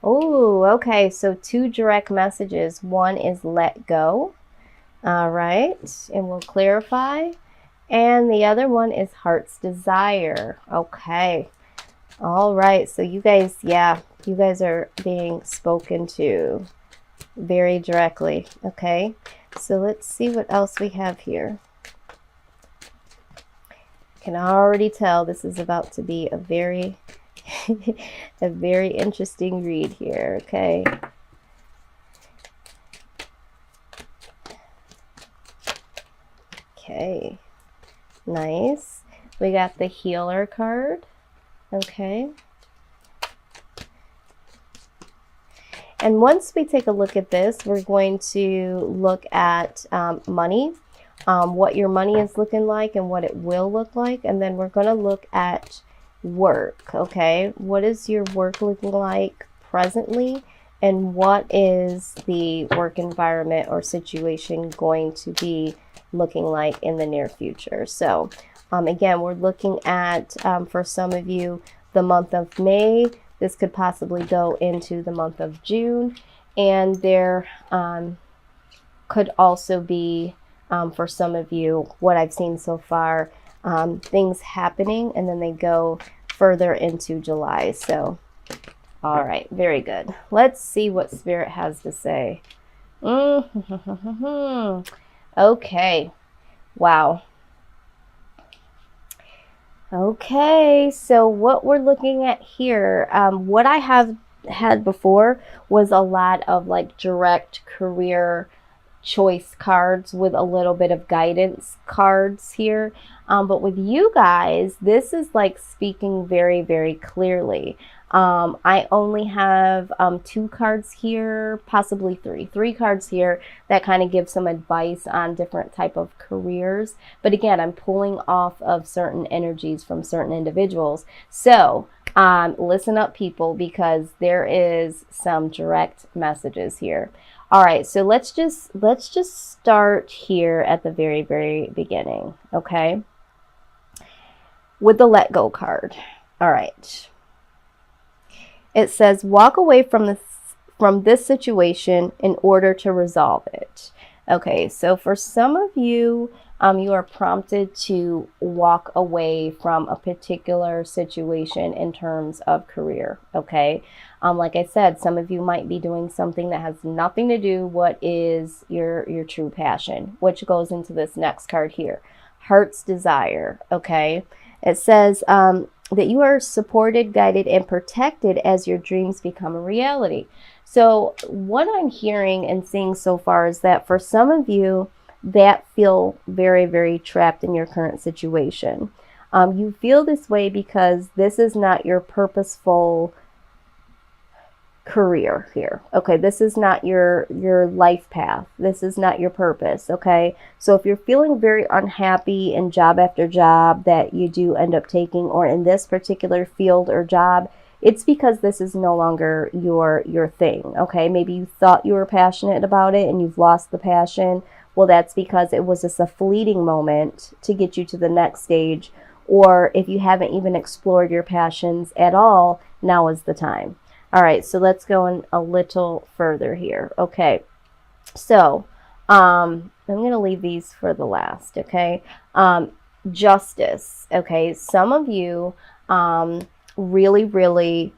Oh, okay. So two direct messages. One is let go. All right. And we'll clarify. And the other one is heart's desire. Okay. All right. So you guys, yeah, you guys are being spoken to very directly. Okay. So let's see what else we have here. Can already tell this is about to be a very a very interesting read here. Okay. Okay. Nice. We got the healer card. Okay. And once we take a look at this, we're going to look at money, what your money is looking like and what it will look like. And then we're going to look at work. Okay. What is your work looking like presently? And what is the work environment or situation going to be looking like in the near future? So again, we're looking at, for some of you, the month of May. This could possibly go into the month of June. And there could also be, for some of you, what I've seen so far, things happening, and then they go further into July. So, all right, very good. Let's see what Spirit has to say. Okay. Wow. Okay, so what we're looking at here, what I have had before was a lot of like direct career choice cards with a little bit of guidance cards here. But with you guys, this is like speaking very, very clearly. I only have 2 cards here, possibly 3 cards here that kind of give some advice on different type of careers. But again, I'm pulling off of certain energies from certain individuals. So listen up, people, because there is some direct messages here. All right, so let's just start here at the very, very beginning, okay? With the let go card. All right. It says walk away from this situation in order to resolve it. Okay, so for some of you, you are prompted to walk away from a particular situation in terms of career, okay? Like I said, some of you might be doing something that has nothing to do what is your true passion, which goes into this next card here, heart's desire, okay? It says that you are supported, guided, and protected as your dreams become a reality. So what I'm hearing and seeing so far is that for some of you that feel very, very trapped in your current situation, you feel this way because this is not your purposeful career here. Okay, this is not your life path. This is not your purpose. Okay, so if you're feeling very unhappy in job after job that you do end up taking, or in this particular field or job, it's because this is no longer your thing. Okay, maybe you thought you were passionate about it and you've lost the passion. Well, that's because it was just a fleeting moment to get you to the next stage. Or if you haven't even explored your passions at all, now is the time. All right, so let's go in a little further here. Okay, so I'm going to leave these for the last, okay? Justice, okay? Some of you really, really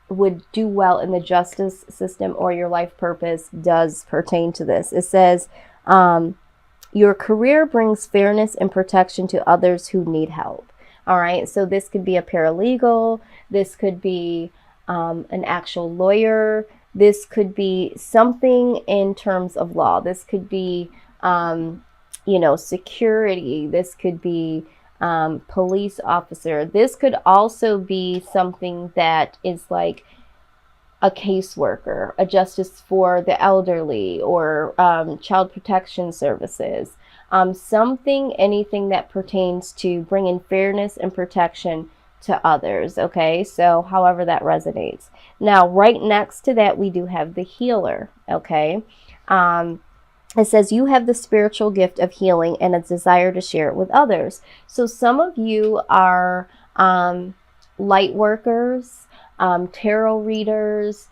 would do well in the justice system, or your life purpose does pertain to this. It says, your career brings fairness and protection to others who need help. All right, so this could be a paralegal, this could be an actual lawyer. This could be something in terms of law. This could be, security. This could be police officer. This could also be something that is like a caseworker, a justice for the elderly, or child protection services. Anything that pertains to bringing fairness and protection to others, okay? So however that resonates. Now, right next to that, we do have the healer, okay? It says you have the spiritual gift of healing and a desire to share it with others. So some of you are light workers. tarot readers,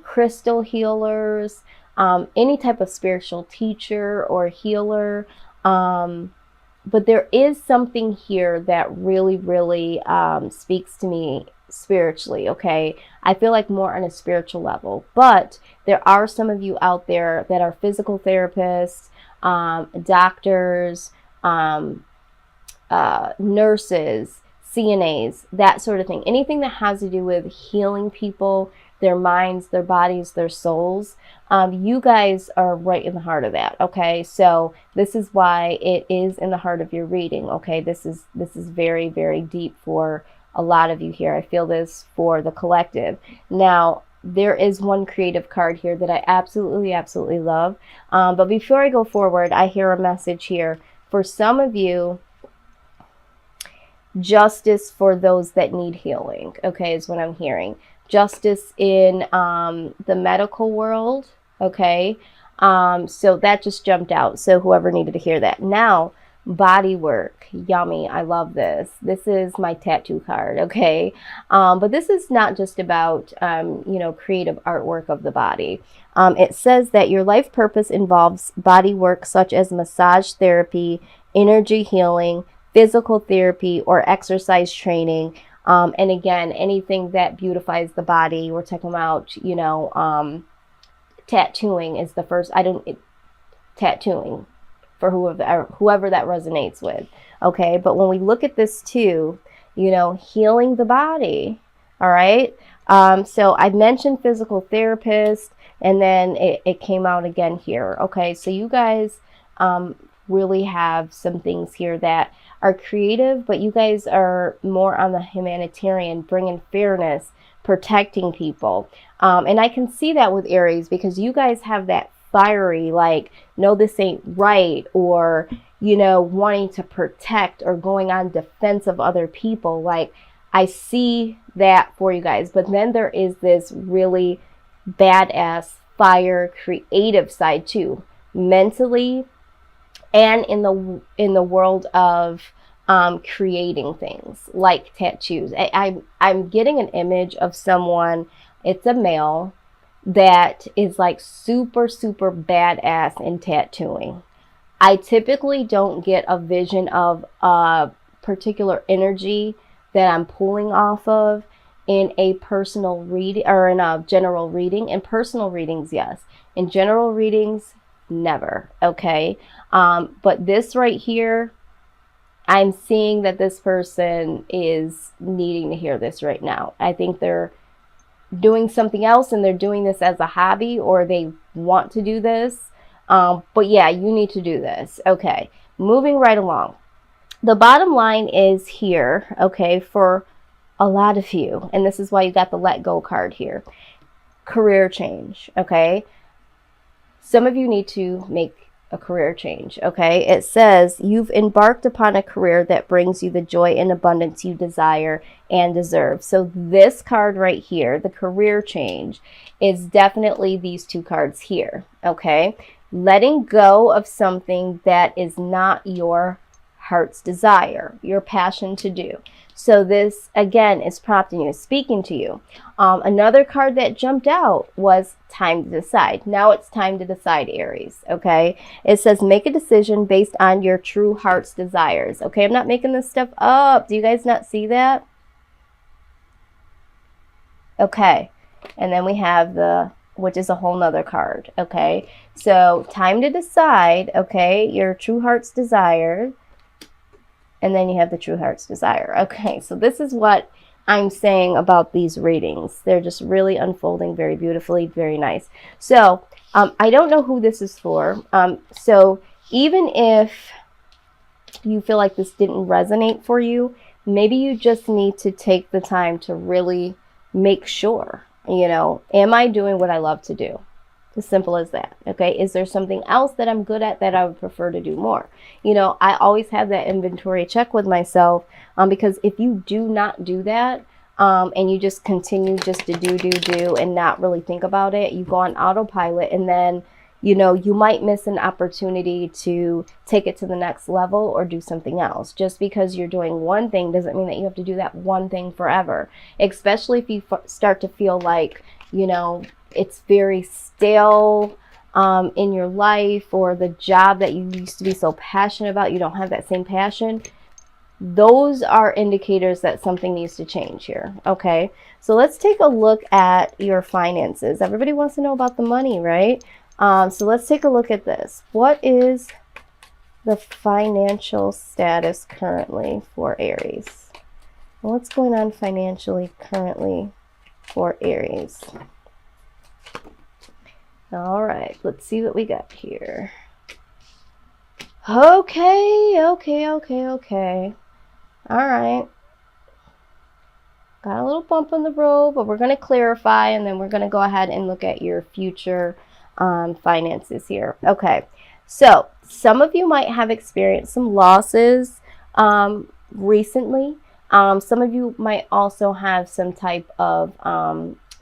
crystal healers, any type of spiritual teacher or healer. But there is something here that really, really speaks to me spiritually, okay? I feel like more on a spiritual level. But there are some of you out there that are physical therapists, doctors, nurses, CNAs, that sort of thing. Anything that has to do with healing people, their minds, their bodies, their souls. You guys are right in the heart of that, okay? So this is why it is in the heart of your reading, okay? This is very, very deep for a lot of you here. I feel this for the collective. Now, there is one creative card here that I absolutely, absolutely love. But before I go forward, I hear a message here. For some of you, justice for those that need healing, okay, is what I'm hearing. Justice in the medical world, okay? So that just jumped out. So whoever needed to hear that. Now, body work. Yummy. I love this. This is my tattoo card, okay? But this is not just about, creative artwork of the body. It says that your life purpose involves body work such as massage therapy, energy healing, physical therapy, or exercise training. And again, anything that beautifies the body. We're talking about, tattooing is the first. Tattooing for whoever that resonates with. Okay. But when we look at this too, healing the body. All right. So I mentioned physical therapist, and then it came out again here. Okay. So you guys, really have some things here that are creative, but you guys are more on the humanitarian, bringing fairness, protecting people. And I can see that with Aries, because you guys have that fiery, like, no, this ain't right, or, wanting to protect or going on defense of other people. Like, I see that for you guys. But then there is this really badass fire creative side too, mentally, and in the world of creating things like tattoos. I'm getting an image of someone, it's a male, that is like super, super badass in tattooing. I typically don't get a vision of a particular energy that I'm pulling off of in a personal reading or in a general reading. In personal readings, yes. In general readings, never. Okay. But this right here, I'm seeing that this person is needing to hear this right now. I think they're doing something else and they're doing this as a hobby, or they want to do this. But yeah, you need to do this. Okay. Moving right along. The bottom line is here, okay, for a lot of you, and this is why you got the let go card here. Career change, okay? Some of you need to make a career change, okay? It says you've embarked upon a career that brings you the joy and abundance you desire and deserve. So this card right here, the career change, is definitely these two cards here, okay? Letting go of something that is not your heart's desire, your passion to do. So this, again, is prompting you, speaking to you. Another card that jumped out was time to decide. Now it's time to decide, Aries, okay? It says make a decision based on your true heart's desires, okay? I'm not making this stuff up. Do you guys not see that? Okay. And then we have which is a whole nother card, okay? So time to decide, okay? Your true heart's desire. And then you have the true heart's desire. Okay, so this is what I'm saying about these readings. They're just really unfolding very beautifully, very nice. So I don't know who this is for. So even if you feel like this didn't resonate for you, maybe you just need to take the time to really make sure, am I doing what I love to do? As simple as that. Okay. Is there something else that I'm good at that I would prefer to do more? I always have that inventory check with myself, because if you do not do that, and you just continue just to do and not really think about it, you go on autopilot, and then, you know, you might miss an opportunity to take it to the next level or do something else. Just because you're doing one thing doesn't mean that you have to do that one thing forever, especially if you start to feel like, you know, it's very stale in your life, or the job that you used to be so passionate about, you don't have that same passion. Those are indicators that something needs to change here. Okay, so let's take a look at your finances. Everybody wants to know about the money, right? So let's take a look at this. What is the financial status currently for Aries? What's going on financially currently for Aries? All right, let's see what we got here. Okay. All right. Got a little bump in the road, but we're going to clarify, and then we're going to go ahead and look at your future finances here. Okay. So some of you might have experienced some losses recently. Some of you might also have some type of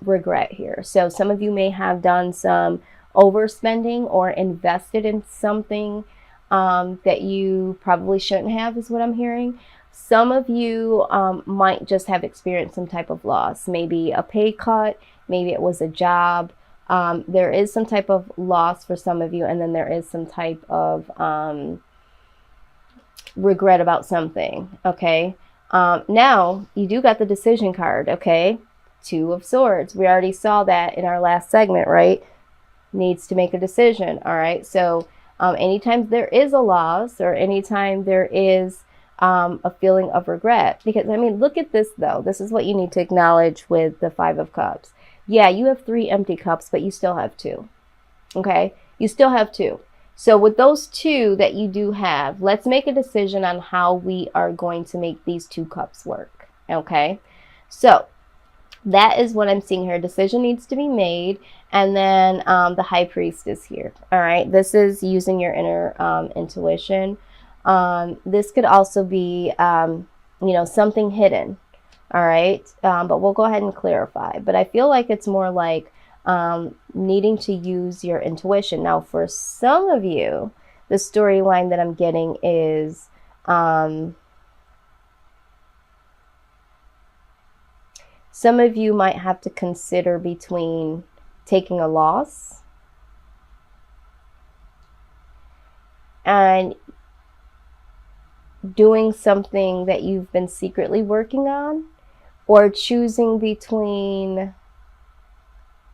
regret here. So some of you may have done some overspending or invested in something that you probably shouldn't have, is what I'm hearing. Some of you might just have experienced some type of loss, maybe a pay cut, maybe it was a job. There is some type of loss for some of you, and then there is some type of regret about something, okay? Now, you do got the decision card, okay? Two of Swords. We already saw that in our last segment, right? Needs to make a decision, all right? So anytime there is a loss, or anytime there is a feeling of regret, because I mean, look at this though. This is what you need to acknowledge with the Five of Cups. Yeah, you have 3 empty cups, but you still have 2. Okay, you still have 2. So with those 2 that you do have, let's make a decision on how we are going to make these 2 cups work. Okay, so that is what I'm seeing here. Decision needs to be made. And then the High Priest is here. All right, this is using your inner intuition. This could also be, you know, something hidden. All right, but we'll go ahead and clarify. But I feel like it's more like needing to use your intuition. Now, for some of you, the storyline that I'm getting is some of you might have to consider between taking a loss and doing something that you've been secretly working on, or choosing between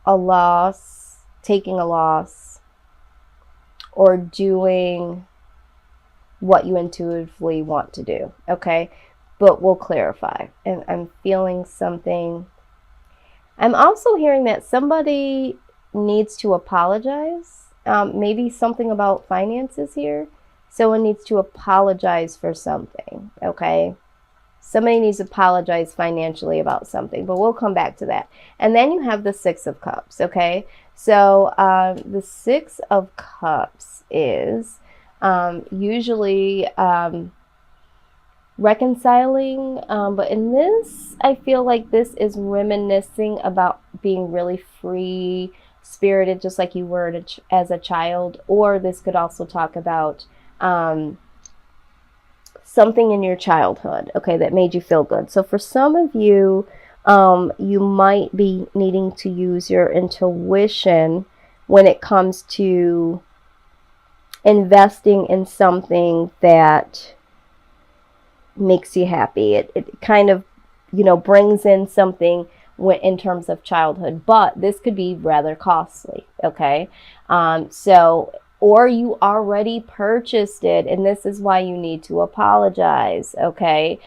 a loss, taking a loss, or doing what you intuitively want to do. Okay, but we'll clarify. And I'm feeling something. I'm also hearing that somebody needs to apologize. Maybe something about finances here. Someone needs to apologize for something, okay? Somebody needs to apologize financially about something, but we'll come back to that. And then you have the Six of Cups, okay? So the Six of Cups is usually reconciling, but in this, I feel like this is reminiscing about being really free spirited, just like you were as a child. Or this could also talk about something in your childhood, okay, that made you feel good. So for some of you, you might be needing to use your intuition when it comes to investing in something that makes you happy. It kind of, you know, brings in something in terms of childhood, but this could be rather costly, okay? So, or you already purchased it, and this is why you need to apologize, okay,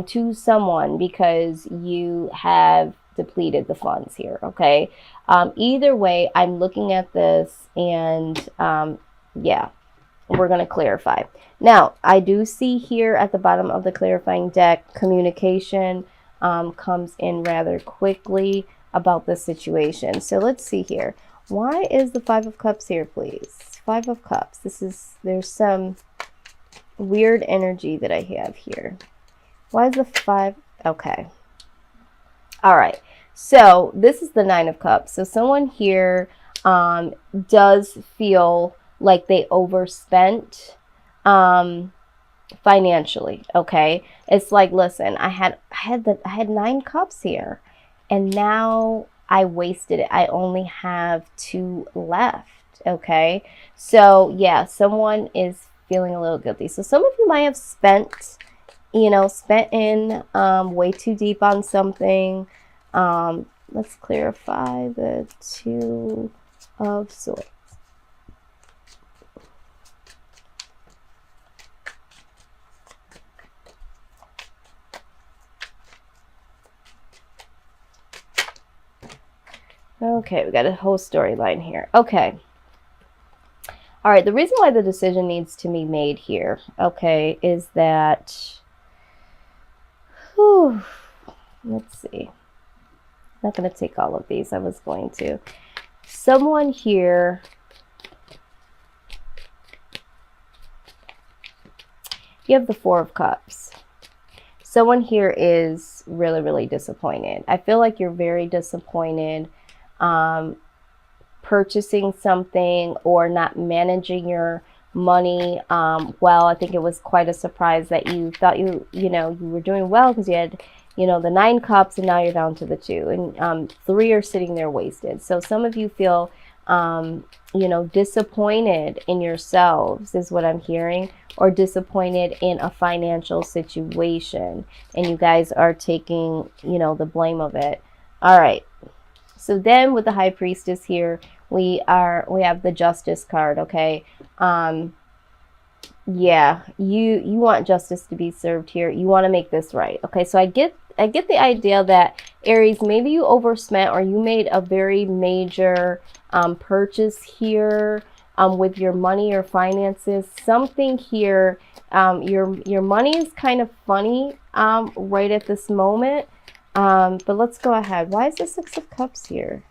to someone, because you have depleted the funds here, okay? Either way, I'm looking at this, and yeah, we're going to clarify. Now, I do see here at the bottom of the clarifying deck, communication comes in rather quickly about the situation. So let's see here. Why is the Five of Cups here, please? Five of Cups. There's some weird energy that I have here. Why is the 5? Okay. All right. So this is the Nine of Cups. So someone here does feel like they overspent financially. Okay, it's like, listen, I had 9 cups here, and now I wasted it. I only have 2 left. Okay, so yeah, someone is feeling a little guilty. So some of you might have spent in way too deep on something. Let's clarify the 2 of Swords. Okay, we got a whole storyline here. Okay. All right, the reason why the decision needs to be made here, okay, is that, let's see. I'm not going to take all of these. I was going to. Someone here, you have the 4 of Cups. Someone here is really, really disappointed. I feel like you're very disappointed purchasing something or not managing your money well. I think it was quite a surprise that you thought you were doing well because you had the 9 cups and now you're down to the 2, and 3 are sitting there wasted. So some of you feel disappointed in yourselves is what I'm hearing, or disappointed in a financial situation, and you guys are taking the blame of it. All right, so then with the High Priestess here, we have the Justice card. Okay, yeah, you want justice to be served here. You want to make this right. Okay, so I get the idea that, Aries, maybe you overspent or you made a very major purchase here with your money or finances. Something here, your money is kind of funny right at this moment. But let's go ahead. Why is the 6 of Cups here?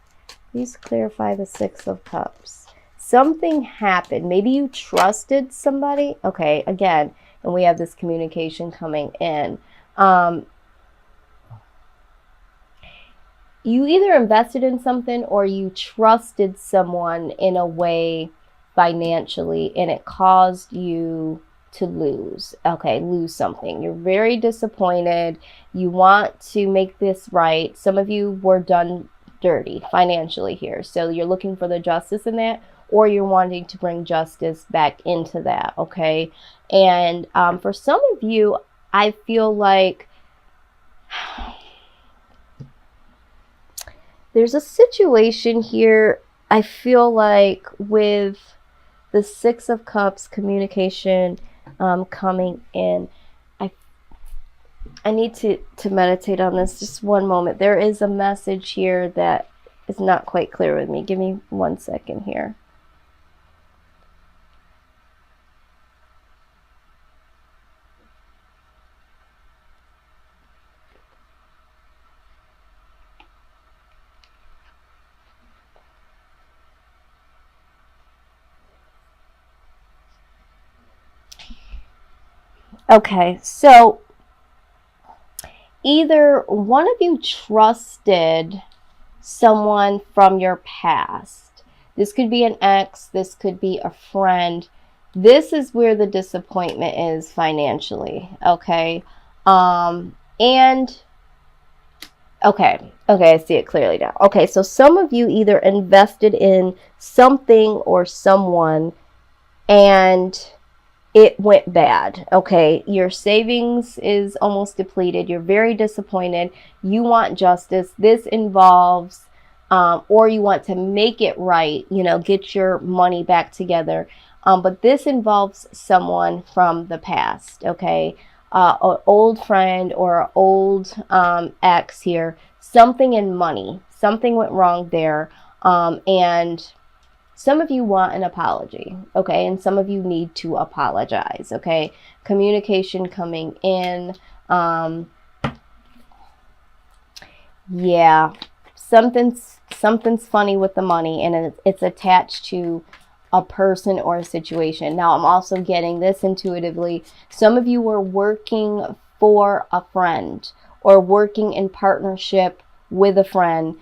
Please clarify the 6 of Cups. Something happened. Maybe you trusted somebody. Okay, again, and we have this communication coming in. You either invested in something or you trusted someone in a way financially, and it caused you to lose. Okay, lose something. You're very disappointed. You want to make this right. Some of you were done dirty financially here, so you're looking for the justice in that, or you're wanting to bring justice back into that. Okay, and for some of you, I feel like there's a situation here, I feel like, with the 6 of Cups communication coming in. I need to meditate on this just one moment. There is a message here that is not quite clear with me. Give me 1 second here. Okay, so either one of you trusted someone from your past. This could be an ex, this could be a friend. This is where the disappointment is financially, okay? And okay, I see it clearly now. Okay, so some of you either invested in something or someone and it went bad. Okay, your savings is almost depleted. You're very disappointed. You want justice. This involves, or you want to make it right, get your money back together. But this involves someone from the past, okay? An old friend or an old ex here. Something in money. Something went wrong there. And some of you want an apology, okay? And some of you need to apologize, okay? Communication coming in. Yeah, something's funny with the money, and it's attached to a person or a situation. Now, I'm also getting this intuitively. Some of you were working for a friend or working in partnership with a friend,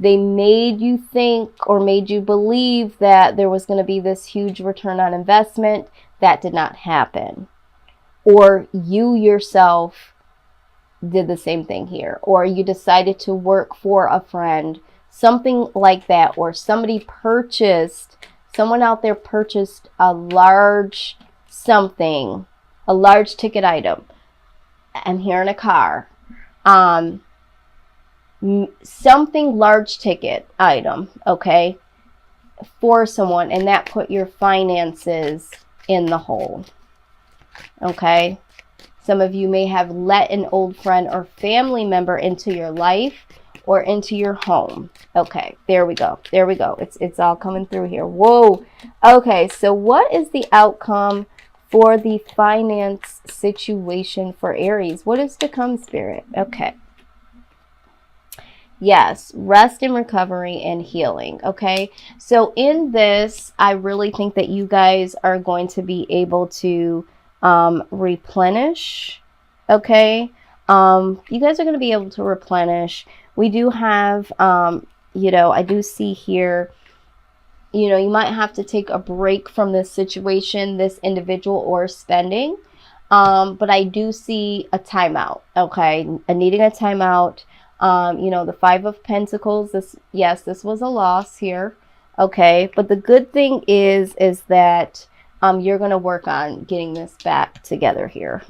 They made you think or made you believe that there was going to be this huge return on investment. That did not happen. Or you yourself did the same thing here. Or you decided to work for a friend. Something like that. Or someone out there purchased a large something, a large ticket item. I'm here in a car. Something large ticket item, okay, for someone, and that put your finances in the hole. Okay, some of you may have let an old friend or family member into your life or into your home. Okay, there we go. It's all coming through here. Whoa. Okay, so what is the outcome for the finance situation for Aries? What is to come, Spirit? Okay. Yes, rest and recovery and healing. Okay, so in this, I really think that you guys are going to be able to replenish. Okay, you guys are going to be able to replenish. We do have, I do see here, you might have to take a break from this situation, this individual, or spending. But I do see a timeout. Okay, needing a timeout. The Five of Pentacles, this was a loss here. Okay, but the good thing is that you're going to work on getting this back together here.